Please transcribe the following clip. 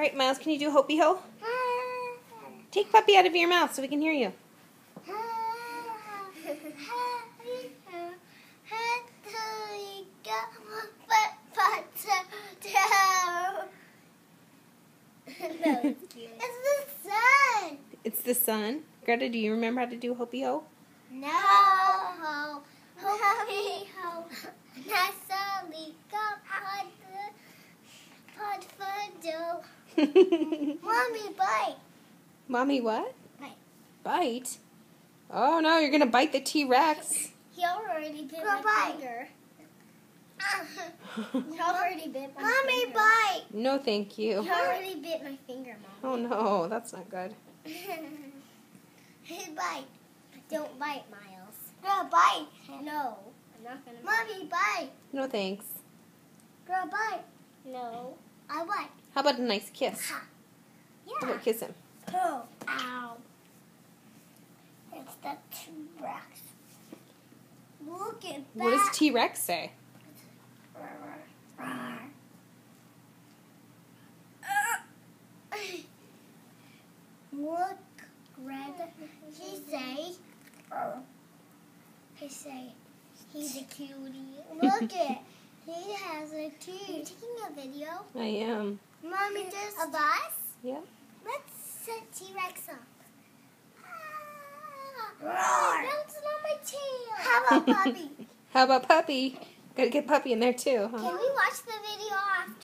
right, Miles, can you do Hopi Ho? Take Puppy out of your mouth so we can hear you. It's the sun. It's the sun. Greta, do you remember how to do Hopi Ho? No. Hopi Ho. Mommy, bite. Mommy, what? Bite. Bite? Oh no, you're gonna bite the T-Rex. He already bit my finger. He already bit my finger. Mommy, bite. No, thank you. He already bit my finger, Mom. Oh no, that's not good. Hey, bite. Don't bite, Miles. Girl, bite. No, I'm not gonna bite. Mommy, bite. No, thanks. Girl, bite. No, I bite. How about a nice kiss? Yeah. How about kiss him? Oh, ow. It's the T-Rex. Look at that. What does T-Rex say? Look, Greta. He say, he's a cutie. Look it. He has a teeth. Are you taking a video? I am. Mommy, just of us? Yeah. Let's set T-Rex up. Bouncing on my tail. How about Puppy? How about Puppy? Gotta get Puppy in there too, huh? Can we watch the video?